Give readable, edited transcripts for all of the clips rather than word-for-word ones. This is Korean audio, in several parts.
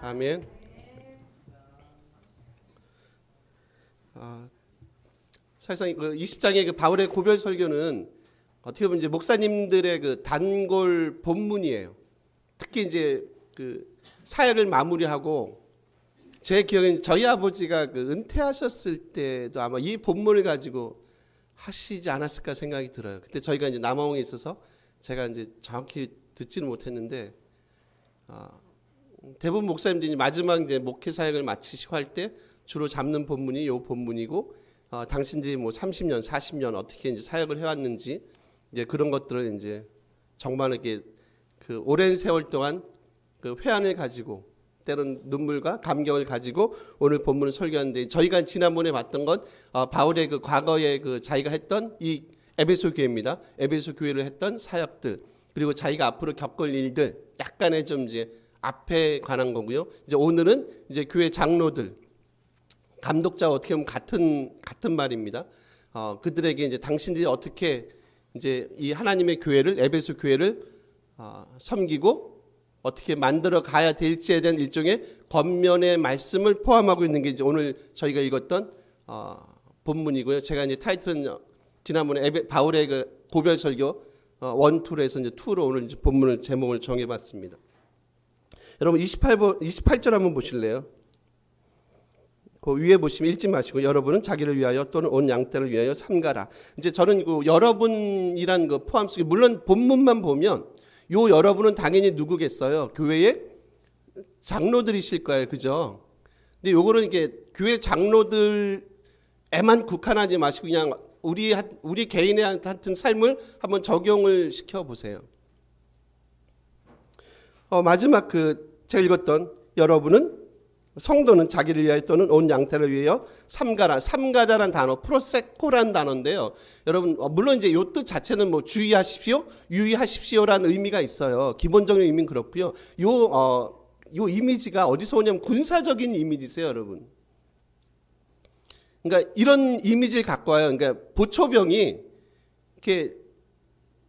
아멘. 사실상 그 20장의 그 바울의 고별 설교는 어떻게 보면 이제 목사님들의 그 단골 본문이에요. 특히 이제 그 사역을 마무리하고 제 기억엔 저희 아버지가 그 은퇴하셨을 때도 아마 이 본문을 가지고 하시지 않았을까 생각이 들어요. 그때 저희가 이제 남아공에 있어서 제가 이제 정확히 듣지는 못했는데 대부분 목사님들이 마지막 이제 목회 사역을 마치시고 할 때 주로 잡는 본문이 이 본문이고 당신들이 뭐 30년, 40년 어떻게 이제 사역을 해왔는지 이제 그런 것들을 이제 정말 이렇게 그 오랜 세월 동안 그 회한을 가지고 때론 눈물과 감격을 가지고 오늘 본문을 설교하는데 저희가 지난번에 봤던 건 바울의 그 과거에 그 자기가 했던 이 에베소 교회입니다. 에베소 교회를 했던 사역들 그리고 자기가 앞으로 겪을 일들 약간의 좀 이제 앞에 관한 거고요. 이제 오늘은 이제 교회 장로들 감독자와 어떻게 보면 같은 말입니다. 그들에게 이제 당신들이 어떻게 이제 이 하나님의 교회를 에베소 교회를 섬기고 어떻게 만들어 가야 될지에 대한 일종의 겉면의 말씀을 포함하고 있는 게 이제 오늘 저희가 읽었던 본문이고요. 제가 이제 타이틀은 지난번에 바울의 그 고별 설교 1, 2로 해서 이제 2로 오늘 이제 본문을 제목을 정해봤습니다. 여러분 28절 한번 보실래요? 그 위에 보시면 읽지 마시고 여러분은 자기를 위하여 또는 온 양떼를 위하여 삼가라. 이제 저는 그 여러분이란 그 포함 속에 물론 본문만 보면 요 여러분은 당연히 누구겠어요? 교회의 장로들이실 거예요, 그죠? 근데 요거는 이게 교회 장로들에만 국한하지 마시고 그냥 우리 개인의 같은 삶을 한번 적용을 시켜 보세요. 마지막 그 제가 읽었던 여러분은 성도는 자기를 위하여 또는 온 양떼를 위하여 삼가자란 단어, 프로세코라는 단어인데요. 여러분 물론 이제 요 뜻 자체는 뭐 주의하십시오, 유의하십시오라는 의미가 있어요. 기본적인 의미는 그렇고요. 요 이미지가 어디서 오냐면 군사적인 이미지세요, 여러분. 그러니까 이런 이미지를 갖고 와요. 그러니까 보초병이 이렇게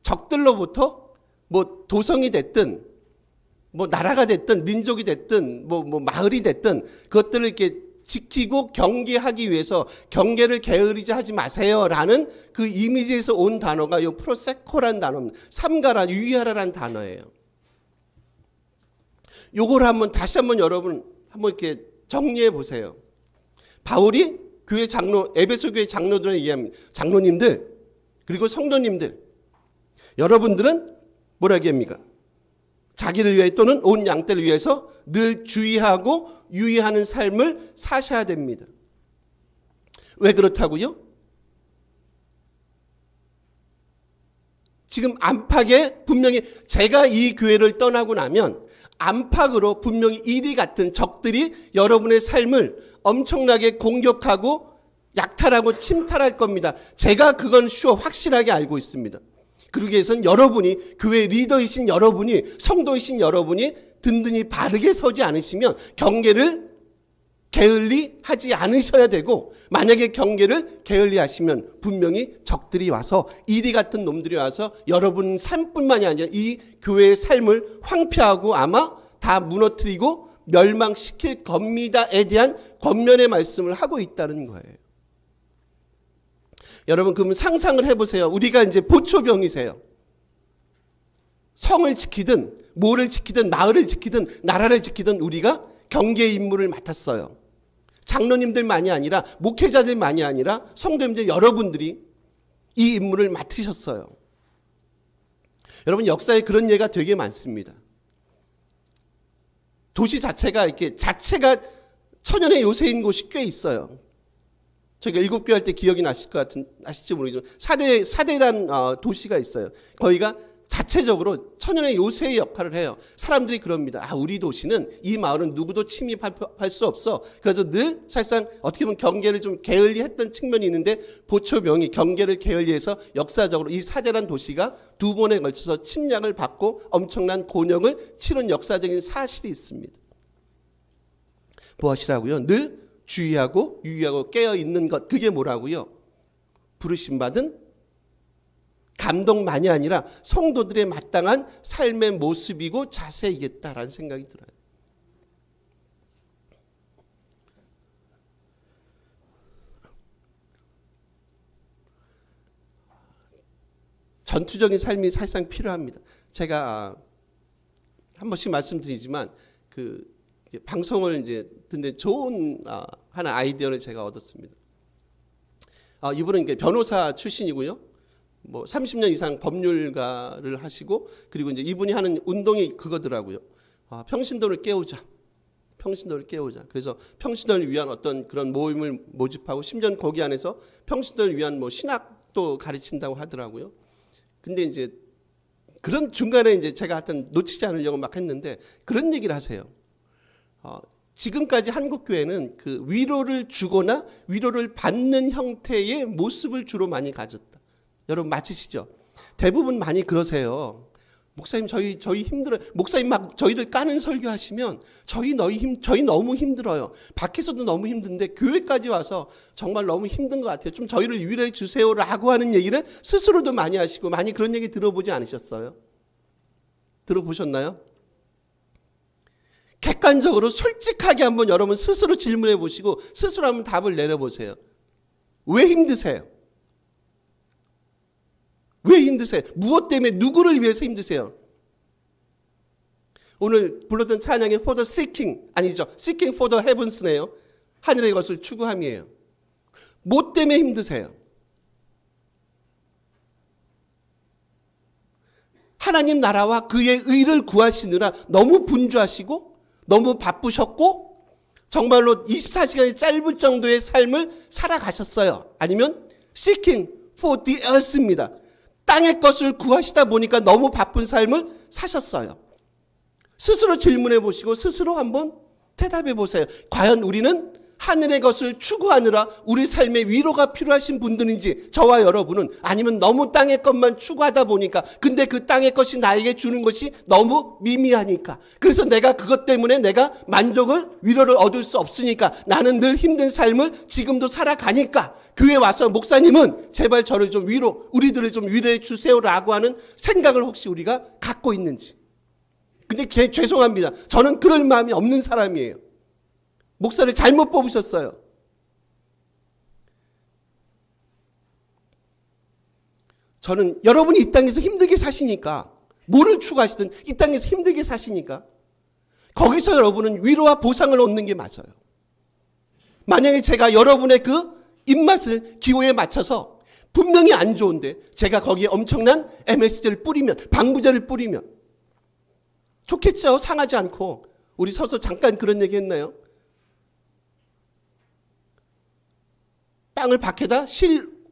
적들로부터 뭐 도성이 됐든 뭐 나라가 됐든 민족이 됐든 뭐 마을이 됐든 그것들을 이렇게 지키고 경계하기 위해서 경계를 게으르지 하지 마세요라는 그 이미지에서 온 단어가 이 프로세코라는 단어입니다. 삼가라, 유의하라라는 단어예요. 요걸 다시 한번 여러분 한번 이렇게 정리해 보세요. 바울이 교회 장로, 에베소 교회 장로들을 얘기합니다. 장로님들 그리고 성도님들, 여러분들은 뭐라 얘기합니까? 자기를 위해 또는 온 양떼를 위해서 늘 주의하고 유의하는 삶을 사셔야 됩니다. 왜 그렇다고요? 지금 안팎에 분명히 제가 이 교회를 떠나고 나면 안팎으로 분명히 이리 같은 적들이 여러분의 삶을 엄청나게 공격하고 약탈하고 침탈할 겁니다. 제가 그건 확실하게 알고 있습니다. 그러기 위해서는 여러분이 교회 리더이신 여러분이 성도이신 여러분이 든든히 바르게 서지 않으시면 경계를 게을리 하지 않으셔야 되고 만약에 경계를 게을리 하시면 분명히 적들이 와서 이리 같은 놈들이 와서 여러분 삶뿐만이 아니라 이 교회의 삶을 황폐하고 아마 다 무너뜨리고 멸망시킬 겁니다에 대한 권면의 말씀을 하고 있다는 거예요. 여러분 그러면 상상을 해보세요. 우리가 이제 보초병이세요. 성을 지키든 모를 지키든 마을을 지키든 나라를 지키든 우리가 경계의 임무를 맡았어요. 장로님들만이 아니라 목회자들만이 아니라 성도님들 여러분들이 이 임무를 맡으셨어요. 여러분 역사에 그런 예가 되게 많습니다. 도시 자체가 천연의 요새인 곳이 꽤 있어요. 저희가 7개 할 때 기억이 나실지 모르겠지만 사대란 도시가 있어요. 거기가 자체적으로 천연의 요새의 역할을 해요. 사람들이 그럽니다. 우리 도시는 이 마을은 누구도 침입할 수 없어. 그래서 늘 사실상 어떻게 보면 경계를 좀 게을리했던 측면이 있는데 보초병이 경계를 게을리해서 역사적으로 이 사대란 도시가 2번에 걸쳐서 침략을 받고 엄청난 곤욕을 치른 역사적인 사실이 있습니다. 무엇이라고요? 늘 주의하고 유의하고 깨어있는 것, 그게 뭐라고요? 부르심받은 감동만이 아니라 성도들의 마땅한 삶의 모습이고 자세이겠다라는 생각이 들어요. 전투적인 삶이 사실상 필요합니다. 제가 한 번씩 말씀드리지만 그 방송을 이제 듣는데 좋은 하나 아이디어를 제가 얻었습니다. 이분은 이제 변호사 출신이고요. 뭐 30년 이상 법률가를 하시고, 그리고 이제 이분이 하는 운동이 그거더라고요. 평신도를 깨우자. 평신도를 깨우자. 그래서 평신도를 위한 어떤 그런 모임을 모집하고, 심지어 거기 안에서 평신도를 위한 뭐 신학도 가르친다고 하더라고요. 근데 이제 그런 중간에 이제 제가 하여튼 놓치지 않으려고 막 했는데 그런 얘기를 하세요. 지금까지 한국 교회는 그 위로를 주거나 위로를 받는 형태의 모습을 주로 많이 가졌다. 여러분 맞으시죠? 대부분 많이 그러세요. 목사님 저희 힘들어요. 목사님 막 저희들 까는 설교하시면 저희 너무 힘들어요. 밖에서도 너무 힘든데 교회까지 와서 정말 너무 힘든 것 같아요. 좀 저희를 위로해 주세요라고 하는 얘기를 스스로도 많이 하시고, 많이 그런 얘기 들어보지 않으셨어요? 들어보셨나요? 객관적으로 솔직하게 한번 여러분 스스로 질문해 보시고 스스로 한번 답을 내려보세요. 왜 힘드세요? 왜 힘드세요? 무엇 때문에, 누구를 위해서 힘드세요? 오늘 불렀던 찬양의 For the Seeking, 아니죠, Seeking for the Heavens네요. 하늘의 것을 추구함이에요. 뭐 때문에 힘드세요? 하나님 나라와 그의 의를 구하시느라 너무 분주하시고 너무 바쁘셨고 정말로 24시간이 짧을 정도의 삶을 살아가셨어요. 아니면 seeking for the earth입니다. 땅의 것을 구하시다 보니까 너무 바쁜 삶을 사셨어요. 스스로 질문해 보시고 스스로 한번 대답해 보세요. 과연 우리는 하늘의 것을 추구하느라 우리 삶에 위로가 필요하신 분들인지, 저와 여러분은, 아니면 너무 땅의 것만 추구하다 보니까, 근데 그 땅의 것이 나에게 주는 것이 너무 미미하니까, 그래서 내가 그것 때문에 내가 만족을, 위로를 얻을 수 없으니까 나는 늘 힘든 삶을 지금도 살아가니까 교회 와서 목사님은 제발 저를 좀 우리들을 좀 위로해 주세요라고 하는 생각을 혹시 우리가 갖고 있는지. 근데 죄송합니다. 저는 그럴 마음이 없는 사람이에요. 목사를 잘못 뽑으셨어요. 저는 여러분이 이 땅에서 힘들게 사시니까, 뭐를 추구하시든 이 땅에서 힘들게 사시니까 거기서 여러분은 위로와 보상을 얻는 게 맞아요. 만약에 제가 여러분의 그 입맛을 기호에 맞춰서 분명히 안 좋은데 제가 거기에 엄청난 MSG를 뿌리면, 방부제를 뿌리면 좋겠죠. 상하지 않고. 우리 서서 잠깐 그런 얘기 했나요? 빵을 밖에다,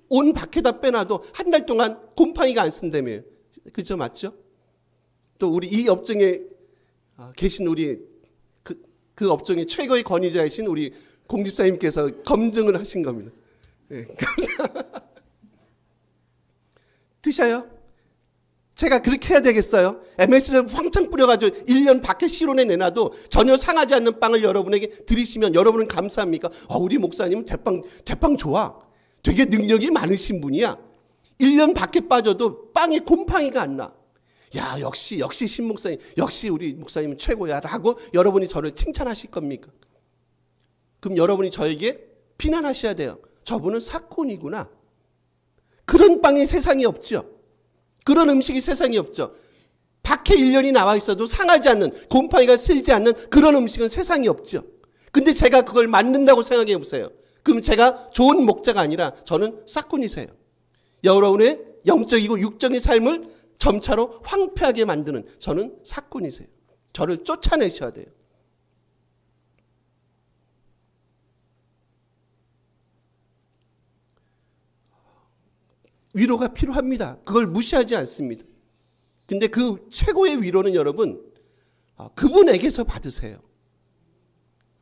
온 밖에다 빼놔도 한 달 동안 곰팡이가 안 쓴다며요. 그죠? 맞죠? 또 우리 이 업종에 계신 우리 그 업종의 최고의 권위자이신 우리 공집사님께서 검증을 하신 겁니다. 네. 드셔요? 제가 그렇게 해야 되겠어요? MS를 황창 뿌려가지고 1년 밖에 실온에 내놔도 전혀 상하지 않는 빵을 여러분에게 드리시면 여러분은 감사합니까? 우리 목사님은 대빵 좋아. 되게 능력이 많으신 분이야. 1년 밖에 빠져도 빵에 곰팡이가 안 나. 야, 역시 신 목사님, 역시 우리 목사님은 최고야 라고 여러분이 저를 칭찬하실 겁니까? 그럼 여러분이 저에게 비난하셔야 돼요. 저분은 사꾼이구나. 그런 빵이 세상에 없죠. 그런 음식이 세상에 없죠. 밖에 1년이 나와 있어도 상하지 않는, 곰팡이가 슬지 않는 그런 음식은 세상에 없죠. 근데 제가 그걸 만든다고 생각해 보세요. 그럼 제가 좋은 목자가 아니라 저는 사꾼이세요. 여러분의 영적이고 육적인 삶을 점차로 황폐하게 만드는 저는 사꾼이세요. 저를 쫓아내셔야 돼요. 위로가 필요합니다. 그걸 무시하지 않습니다. 근데 그 최고의 위로는 여러분, 그분에게서 받으세요.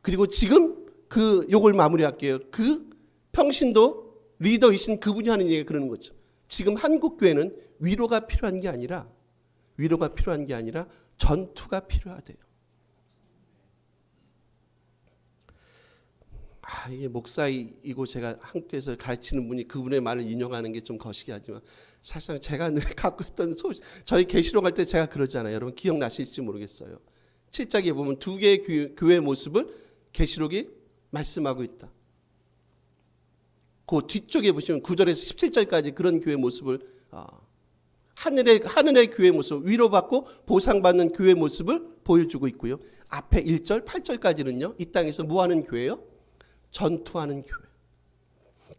그리고 지금 요걸 마무리할게요. 그 평신도 리더이신 그분이 하는 얘기가 그러는 거죠. 지금 한국 교회는 위로가 필요한 게 아니라 전투가 필요하대요. 이게 목사이고 제가 한국에서 가르치는 분이 그분의 말을 인용하는 게 좀 거시기하지만 사실상 제가 늘 갖고 있던 저희 계시록 할 때 제가 그러잖아요. 여러분 기억나실지 모르겠어요. 7장에 보면 두 개의 교회의 모습을 계시록이 말씀하고 있다. 그 뒤쪽에 보시면 9절에서 17절까지 그런 교회의 모습을 하늘의 교회 모습, 위로받고 보상받는 교회 모습을 보여주고 있고요. 앞에 1절, 8절까지는요. 이 땅에서 뭐하는 교회요? 전투하는 교회.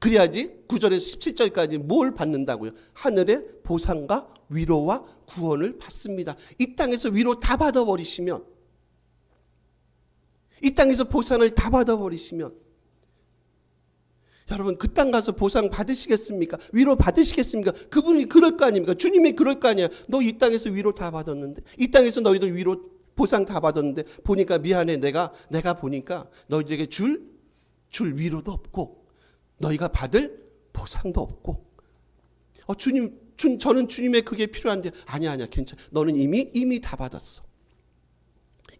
그래야지 9절에서 17절까지 뭘 받는다고요? 하늘의 보상과 위로와 구원을 받습니다. 이 땅에서 위로 다 받아버리시면, 이 땅에서 보상을 다 받아버리시면 여러분 그 땅 가서 보상 받으시겠습니까? 위로 받으시겠습니까? 그분이 그럴 거 아닙니까? 주님이 그럴 거 아니야. 너 이 땅에서 위로 다 받았는데, 이 땅에서 너희들 위로 보상 다 받았는데 보니까 미안해. 내가 보니까 너희들에게 줄 위로도 없고 너희가 받을 보상도 없고. 주님, 저는 주님의 그게 필요한데. 아니야 괜찮아. 너는 이미 다 받았어.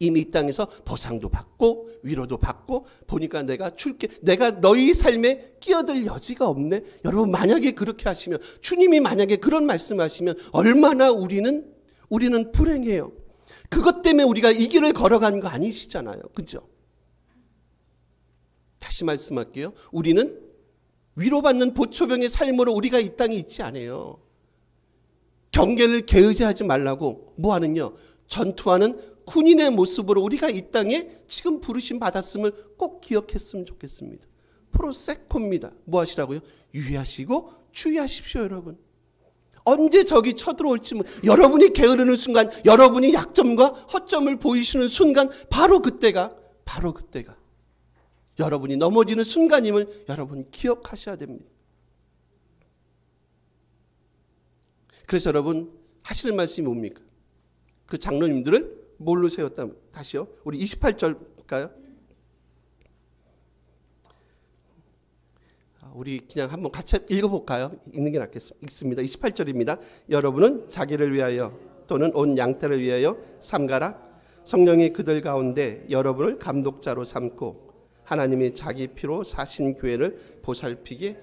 이미 이 땅에서 보상도 받고 위로도 받고 보니까 내가 줄게. 내가 너희 삶에 끼어들 여지가 없네. 여러분 만약에 그렇게 하시면, 주님이 만약에 그런 말씀하시면 얼마나 우리는 불행해요. 그것 때문에 우리가 이 길을 걸어가는 거 아니시잖아요. 그죠? 다시 말씀할게요. 우리는 위로받는 보초병의 삶으로 우리가 이 땅에 있지 않아요. 경계를 게으르하지 말라고 뭐하는요? 전투하는 군인의 모습으로 우리가 이 땅에 지금 부르심 받았음을 꼭 기억했으면 좋겠습니다. 프로세코입니다. 뭐 하시라고요? 유의하시고 주의하십시오, 여러분. 언제 적이 쳐들어올지 여러분이 게으르는 순간, 여러분이 약점과 허점을 보이시는 순간, 바로 그때가 여러분이 넘어지는 순간임을 여러분 기억하셔야 됩니다. 그래서 여러분 하시는 말씀이 뭡니까? 그 장로님들을 뭘로 세웠다면? 다시요. 우리 28절 볼까요? 우리 그냥 한번 같이 읽어볼까요? 읽는 게 낫겠습니다. 28절입니다. 여러분은 자기를 위하여 또는 온 양떼를 위하여 삼가라. 성령이 그들 가운데 여러분을 감독자로 삼고 하나님이 자기 피로 사신 교회를 보살피게.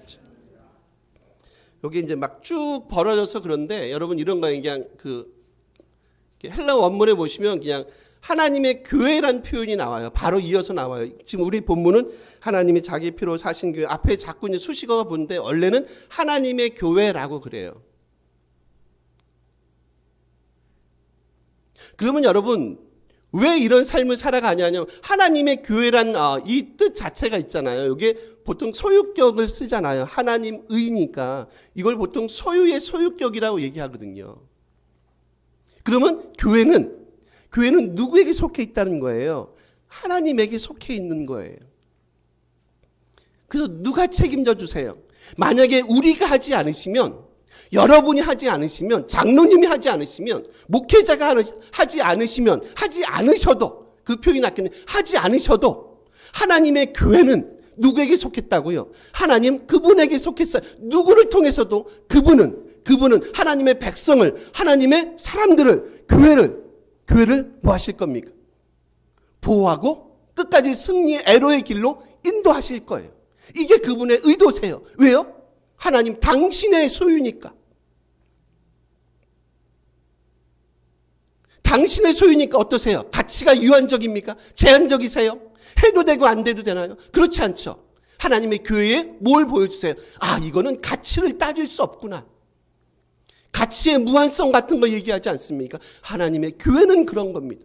여기 이제 막 쭉 벌어져서 그런데 여러분 이런 거예요. 그냥 헬라 원문에 보시면 그냥 하나님의 교회란 표현이 나와요. 바로 이어서 나와요. 지금 우리 본문은 하나님이 자기 피로 사신 교회, 앞에 자꾸 이제 수식어가 보는데 원래는 하나님의 교회라고 그래요. 그러면 여러분 왜 이런 삶을 살아가냐면 하나님의 교회란 이 뜻 자체가 있잖아요. 이게 보통 소유격을 쓰잖아요. 하나님 의니까 이걸 보통 소유의 소유격이라고 얘기하거든요. 그러면 교회는 누구에게 속해 있다는 거예요? 하나님에게 속해 있는 거예요. 그래서 누가 책임져 주세요? 만약에 우리가 하지 않으시면, 여러분이 하지 않으시면, 장로님이 하지 않으시면, 목회자가 하지 않으시면, 하지 않으셔도, 그 표현이 낫겠네, 하지 않으셔도 하나님의 교회는 누구에게 속했다고요? 하나님 그분에게 속했어요. 누구를 통해서도 그분은 하나님의 백성을, 하나님의 사람들을, 교회를 뭐 하실 겁니까? 보호하고 끝까지 승리의 애로의 길로 인도하실 거예요. 이게 그분의 의도세요. 왜요? 하나님 당신의 소유니까. 당신의 소유니까 어떠세요? 가치가 유한적입니까? 제한적이세요? 해도 되고 안 돼도 되나요? 그렇지 않죠. 하나님의 교회에 뭘 보여주세요? 이거는 가치를 따질 수 없구나. 가치의 무한성 같은 거 얘기하지 않습니까? 하나님의 교회는 그런 겁니다.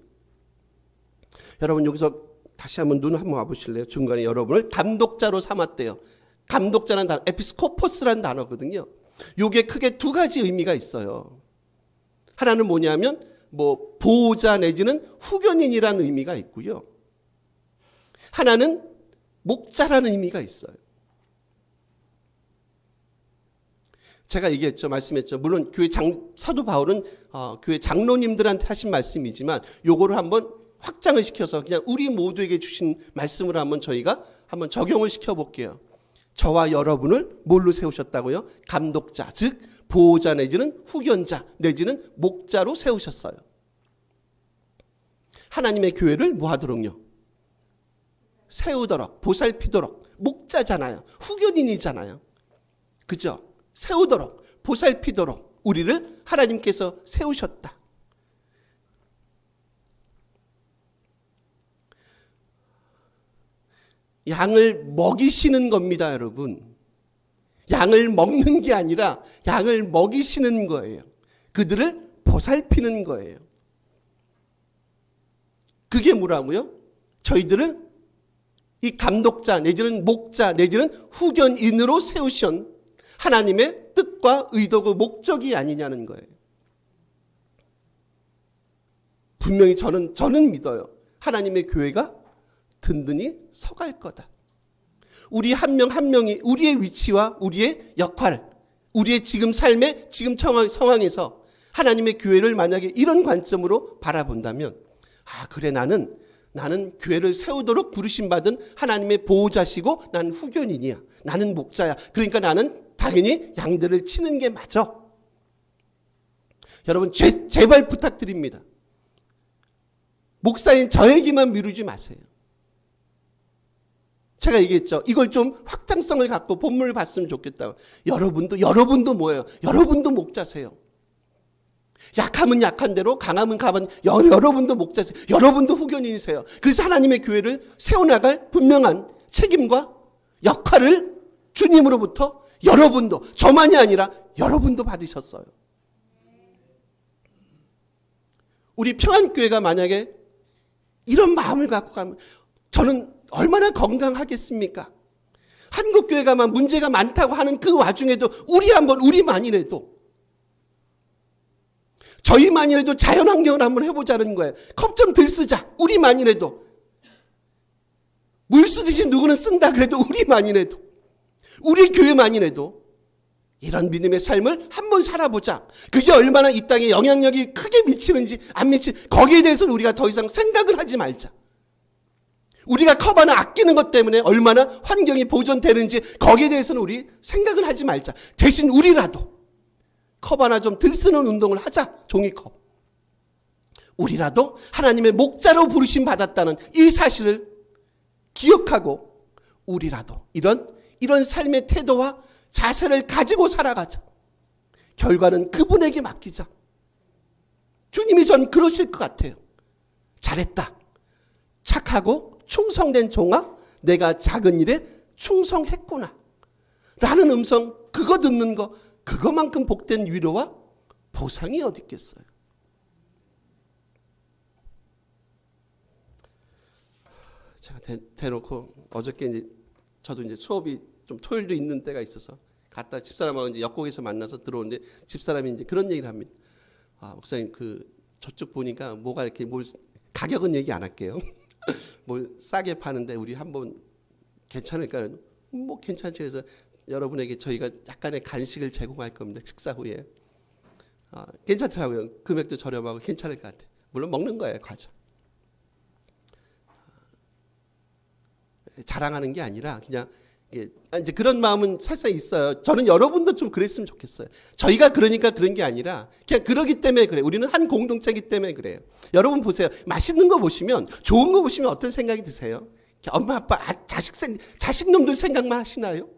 여러분 여기서 다시 한번 눈 한번 와보실래요? 중간에 여러분을 감독자로 삼았대요. 감독자라는 단어, 에피스코포스라는 단어거든요. 이게 크게 두 가지 의미가 있어요. 하나는 뭐냐면 보호자 내지는 후견인이라는 의미가 있고요. 하나는 목자라는 의미가 있어요. 제가 얘기했죠. 말씀했죠. 물론 사도 바울은 교회 장로님들한테 하신 말씀이지만 요거를 한번 확장을 시켜서 그냥 우리 모두에게 주신 말씀으로 한번 저희가 한번 적용을 시켜볼게요. 저와 여러분을 뭘로 세우셨다고요? 감독자, 즉 보호자 내지는 후견자 내지는 목자로 세우셨어요. 하나님의 교회를 뭐 하도록요? 세우도록, 보살피도록. 목자잖아요. 후견인이잖아요. 그죠? 세우도록, 보살피도록 우리를 하나님께서 세우셨다. 양을 먹이시는 겁니다, 여러분. 양을 먹는 게 아니라 양을 먹이시는 거예요. 그들을 보살피는 거예요. 그게 뭐라고요? 저희들을 이 감독자 내지는 목자 내지는 후견인으로 세우신 하나님의 뜻과 의도고 목적이 아니냐는 거예요. 분명히 저는 믿어요. 하나님의 교회가 든든히 서갈 거다. 우리 한 명 한 명이 우리의 위치와 우리의 역할, 우리의 지금 삶의 지금 상황에서 하나님의 교회를 만약에 이런 관점으로 바라본다면, 그래, 나는 교회를 세우도록 부르심받은 하나님의 보호자시고 나는 후견인이야. 나는 목자야. 그러니까 나는 당연히 양들을 치는 게 맞아. 여러분, 제발 부탁드립니다. 목사인 저에게만 미루지 마세요. 제가 얘기했죠. 이걸 좀 확장성을 갖고 본문을 봤으면 좋겠다고. 여러분도 뭐예요? 여러분도 목자세요. 약하면 약한 대로, 강하면 강한, 여러분도 목자세요. 여러분도 후견인이세요. 그래서 하나님의 교회를 세워나갈 분명한 책임과 역할을 주님으로부터 여러분도, 저만이 아니라 여러분도 받으셨어요. 우리 평안교회가 만약에 이런 마음을 갖고 가면 저는 얼마나 건강하겠습니까? 한국교회가 문제가 많다고 하는 그 와중에도 우리만이라도 저희만이라도 자연환경을 한번 해보자는 거예요. 컵 좀 덜 쓰자. 우리만이라도. 물 쓰듯이 누구는 쓴다 그래도 우리만이라도, 우리 교회만이라도 이런 믿음의 삶을 한번 살아보자. 그게 얼마나 이 땅에 영향력이 크게 미치는지 안 미치는지 거기에 대해서는 우리가 더 이상 생각을 하지 말자. 우리가 컵 하나 아끼는 것 때문에 얼마나 환경이 보존되는지 거기에 대해서는 우리 생각을 하지 말자. 대신 우리라도 컵 하나 좀 덜 쓰는 운동을 하자. 종이컵. 우리라도 하나님의 목자로 부르심 받았다는 이 사실을 기억하고 우리라도 이런 삶의 태도와 자세를 가지고 살아가자. 결과는 그분에게 맡기자. 주님이 전 그러실 것 같아요. 잘했다. 착하고 충성된 종아, 내가 작은 일에 충성했구나 라는 음성, 그거 듣는 거, 그거만큼 복된 위로와 보상이 어디 있겠어요. 제가 대놓고 어저께 저도 수업이 좀 토요일도 있는 때가 있어서 갔다 집사람하고 역곡에서 만나서 들어오는데 집사람이 그런 얘기를 합니다. 목사님, 저쪽 보니까 뭐가 이렇게 가격은 얘기 안 할게요. 싸게 파는데 우리 한번 괜찮을까요? 괜찮지. 그래서 여러분에게 저희가 약간의 간식을 제공할 겁니다. 식사 후에. 괜찮더라고요. 금액도 저렴하고 괜찮을 것 같아요. 물론 먹는 거예요, 과자. 자랑하는 게 아니라 그냥 이제 그런 마음은 살짝 있어요. 저는 여러분도 좀 그랬으면 좋겠어요. 저희가 그러니까 그런 게 아니라 그냥 그러기 때문에 그래요. 우리는 한 공동체이기 때문에 그래요. 여러분 보세요. 맛있는 거 보시면, 좋은 거 보시면 어떤 생각이 드세요? 엄마 아빠 자식놈들 생각만 하시나요?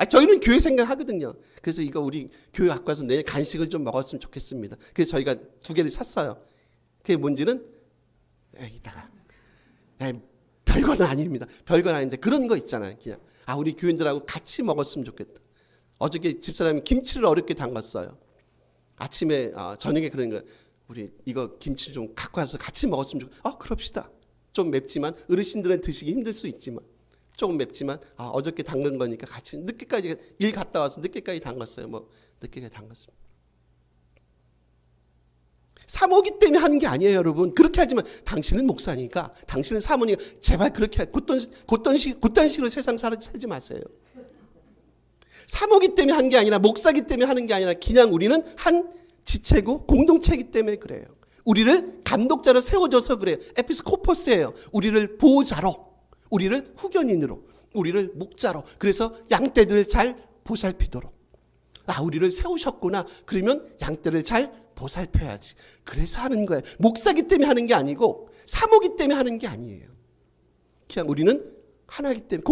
저희는 교회 생각하거든요. 그래서 이거 우리 교회 갖고 와서 내일 간식을 좀 먹었으면 좋겠습니다. 그래서 저희가 2개를 샀어요. 그게 뭔지는 이따가 별건 아닙니다. 별건 아닌데 그런 거 있잖아요. 그냥 우리 교인들하고 같이 먹었으면 좋겠다. 어저께 집사람이 김치를 어렵게 담갔어요. 아침에 저녁에 그런 거, 우리 이거 김치 좀 갖고 와서 같이 먹었으면 좋겠다. 그럽시다. 좀 맵지만 어르신들은 드시기 힘들 수 있지만 조금 맵지만 어저께 담근 거니까 같이 늦게까지 일 갔다 와서 늦게까지 담갔어요. 늦게까지 담갔습니다. 사모기 때문에 하는 게 아니에요, 여러분. 그렇게 하지만 당신은 목사니까, 당신은 사모니까 제발 그렇게 곧단 식으로 세상 살지 마세요. 사모기 때문에 한 게 아니라, 목사기 때문에 하는 게 아니라 그냥 우리는 한 지체고 공동체이기 때문에 그래요. 우리를 감독자로 세워줘서 그래요. 에피스코포스예요. 우리를 보호자로, 우리를 후견인으로, 우리를 목자로. 그래서 양떼들을 잘 보살피도록. 우리를 세우셨구나. 그러면 양떼를 잘 보살펴야지. 그래서 하는 거예요. 목사기 때문에 하는 게 아니고 사모기 때문에 하는 게 아니에요. 그냥 우리는 하나이기 때문에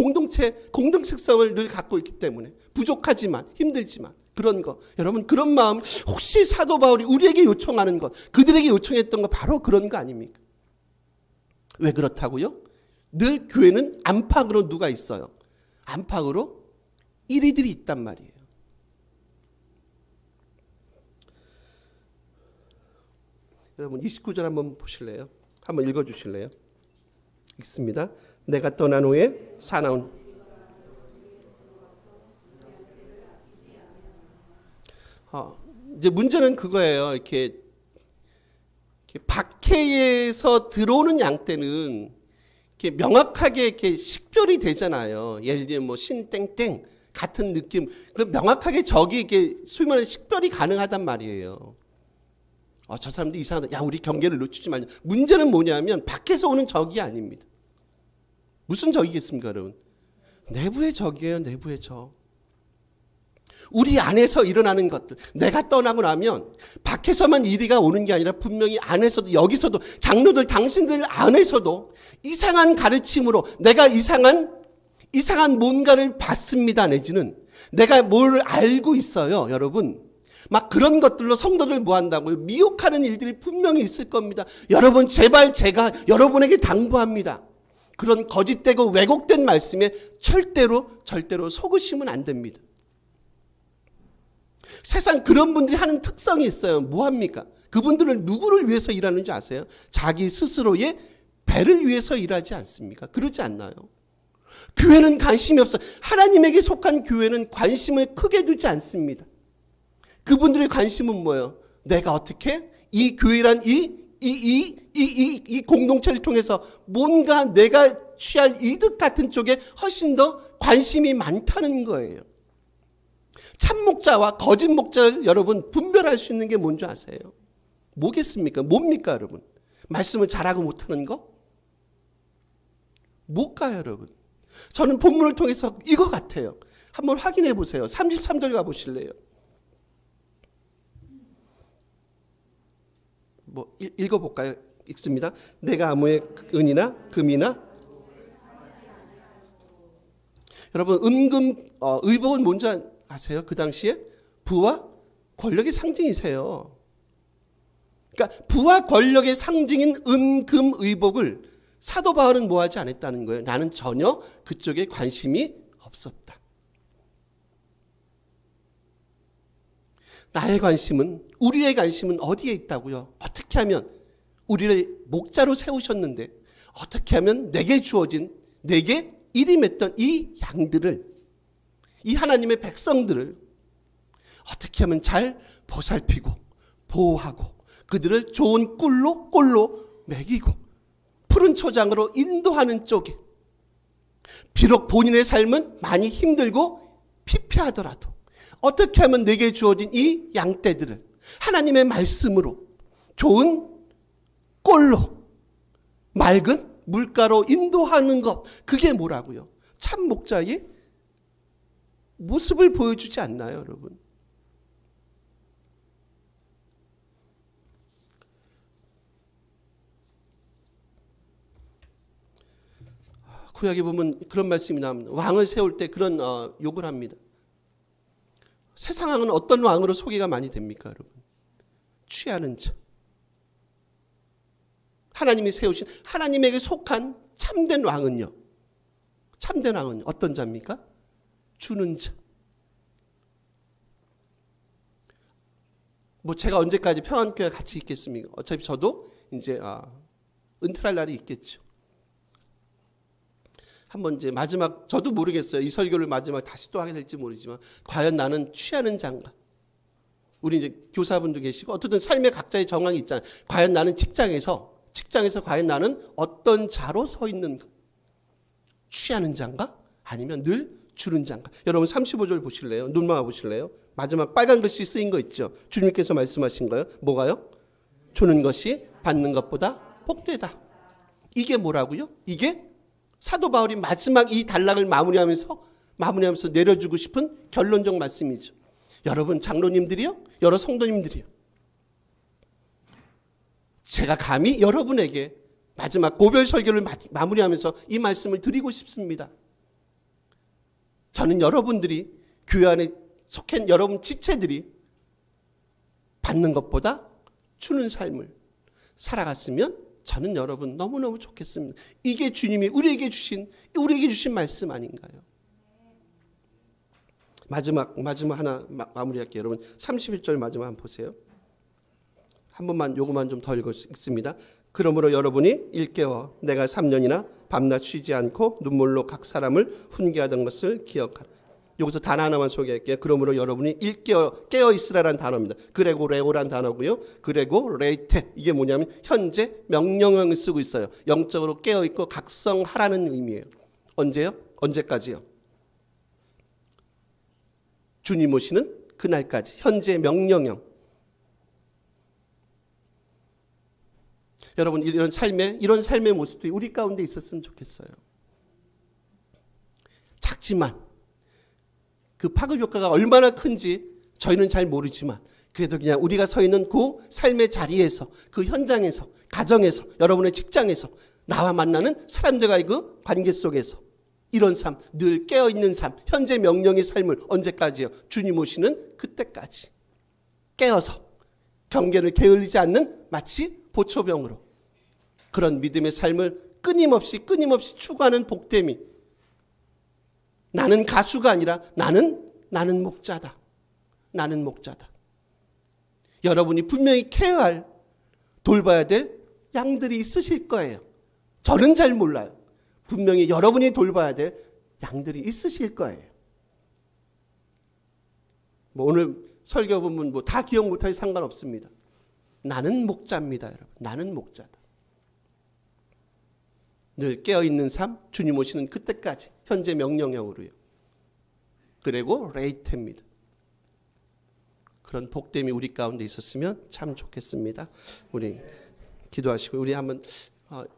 공동체성을 늘 갖고 있기 때문에 부족하지만 힘들지만 그런 거. 여러분, 그런 마음, 혹시 사도 바울이 우리에게 요청하는 것, 그들에게 요청했던 거 바로 그런 거 아닙니까? 왜 그렇다고요? 늘 교회는 안팎으로 누가 있어요? 안팎으로 이리들이 있단 말이에요. 여러분 29절 한번 보실래요? 한번 읽어주실래요? 읽습니다. 내가 떠난 후에 사나운 이제 문제는 그거예요. 이렇게 박해에서 들어오는 양떼는 이렇게 명확하게 이렇게 식별이 되잖아요. 예를 들면 뭐 신땡땡 같은 느낌, 그 명확하게 적이 이렇게 소위 말하는 식별이 가능하단 말이에요. 저 사람들 이상하다. 야, 우리 경계를 놓치지 말자. 문제는 뭐냐면 밖에서 오는 적이 아닙니다. 무슨 적이겠습니까, 여러분? 내부의 적이에요, 내부의 적. 우리 안에서 일어나는 것들, 내가 떠나고 나면 밖에서만 이리가 오는 게 아니라 분명히 안에서도, 여기서도, 장로들 당신들 안에서도 이상한 가르침으로 내가 이상한 뭔가를 받습니다. 내지는 내가 뭘 알고 있어요, 여러분. 막 그런 것들로 성도들 뭐 한다고요? 미혹하는 일들이 분명히 있을 겁니다. 여러분, 제발 제가 여러분에게 당부합니다. 그런 거짓되고 왜곡된 말씀에 절대로 속으시면 안 됩니다. 세상 그런 분들이 하는 특성이 있어요. 뭐합니까? 그분들은 누구를 위해서 일하는지 아세요? 자기 스스로의 배를 위해서 일하지 않습니까? 그러지 않나요? 교회는 관심이 없어. 하나님에게 속한 교회는 관심을 크게 두지 않습니다. 그분들의 관심은 뭐예요? 내가 어떻게 이 교회란 이 공동체를 통해서 뭔가 내가 취할 이득 같은 쪽에 훨씬 더 관심이 많다는 거예요. 참 목자와 거짓 목자를 여러분 분별할 수 있는 게 뭔지 아세요? 뭐겠습니까? 뭡니까, 여러분? 말씀을 잘하고 못하는 거? 뭘까요, 여러분? 저는 본문을 통해서 이거 같아요. 한번 확인해 보세요. 33절 가보실래요? 읽어볼까요? 읽습니다. 내가 아무의 은이나 금이나 여러분 의복은 뭔지 아세요? 그 당시에 부와 권력의 상징이세요. 그러니까 부와 권력의 상징인 은, 금, 의복을 사도 바울은 뭐하지 않았다는 거예요. 나는 전혀 그쪽에 관심이 없었다. 나의 관심은, 우리의 관심은 어디에 있다고요? 어떻게 하면 우리를 목자로 세우셨는데 어떻게 하면 내게 주어진, 내게 일임했던 이 양들을, 이 하나님의 백성들을 어떻게 하면 잘 보살피고 보호하고 그들을 좋은 꼴로 먹이고 푸른 초장으로 인도하는 쪽에, 비록 본인의 삶은 많이 힘들고 피폐하더라도 어떻게 하면 내게 주어진 이 양떼들을 하나님의 말씀으로 좋은 꼴로 맑은 물가로 인도하는 것, 그게 뭐라고요? 참 목자의 모습을 보여주지 않나요, 여러분? 구약에 보면 그런 말씀이 나옵니다. 왕을 세울 때 그런 욕을 합니다. 세상 왕은 어떤 왕으로 소개가 많이 됩니까, 여러분? 취하는 자. 하나님이 세우신, 하나님에게 속한 참된 왕은요, 참된 왕은 어떤 자입니까? 주는 자. 뭐 제가 언제까지 평안교회 같이 있겠습니까? 어차피 저도 이제 은퇴할 날이 있겠죠. 한번 이제 마지막, 저도 모르겠어요. 이 설교를 마지막 다시 또 하게 될지 모르지만 과연 나는 취하는 자인가? 우리 이제 교사분도 계시고 어쨌든 삶의 각자의 정황이 있잖아요. 과연 나는 직장에서 과연 나는 어떤 자로 서 있는가? 취하는 자인가? 아니면 늘 주는 자인가? 여러분 35절 보실래요? 눈 막아 보실래요? 마지막 빨간 글씨 쓰인 거 있죠? 주님께서 말씀하신 거예요. 뭐가요? 주는 것이 받는 것보다 복되다. 이게 뭐라고요? 이게 사도 바울이 마지막 이 단락을 마무리하면서 내려주고 싶은 결론적 말씀이죠. 여러분 장로님들이요, 여러 성도님들이요, 제가 감히 여러분에게 마지막 고별 설교를 마무리하면서 이 말씀을 드리고 싶습니다. 저는 여러분들이 교회 안에 속한 여러분 지체들이 받는 것보다 주는 삶을 살아갔으면 저는 여러분 너무너무 좋겠습니다. 이게 주님이 우리에게 주신 말씀 아닌가요? 마지막 하나 마무리할게요. 여러분 31절 마지막 한번 보세요. 한 번만 요것만 좀 더 읽습니다. 그러므로 여러분이 일깨워 내가 3년이나 밤낮 쉬지 않고 눈물로 각 사람을 훈계하던 것을 기억하라. 여기서 단어 하나만 소개할게요. 그러므로 여러분이 깨어 있으라라는 단어입니다. 그레고 레오라는 단어고요. 그레고 레이테, 이게 뭐냐면 현재 명령형을 쓰고 있어요. 영적으로 깨어 있고 각성하라는 의미예요. 언제요? 언제까지요? 주님 오시는 그날까지. 현재 명령형. 여러분, 이런 삶의 모습들이 우리 가운데 있었으면 좋겠어요. 작지만 그 파급 효과가 얼마나 큰지 저희는 잘 모르지만, 그래도 그냥 우리가 서 있는 그 삶의 자리에서, 그 현장에서, 가정에서, 여러분의 직장에서, 나와 만나는 사람들과의 그 관계 속에서 이런 삶, 늘 깨어있는 삶, 현재 명령의 삶을 언제까지요? 주님 오시는 그때까지 깨어서 경계를 게을리지 않는 마치 보초병으로 그런 믿음의 삶을 끊임없이 추구하는 복됨이, 나는 가수가 아니라 나는 목자다. 나는 목자다. 여러분이 분명히 케어할, 돌봐야 될 양들이 있으실 거예요. 저는 잘 몰라요. 분명히 여러분이 돌봐야 될 양들이 있으실 거예요. 오늘 설교 보면 다 기억 못하기 상관없습니다. 나는 목자입니다, 여러분. 나는 목자다. 늘 깨어있는 삶, 주님 오시는 그때까지 현재 명령형으로요. 그리고 레이테입니다. 그런 복됨이 우리 가운데 있었으면 참 좋겠습니다. 우리 기도하시고 우리 한번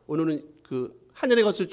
오늘은 그 하늘의 것을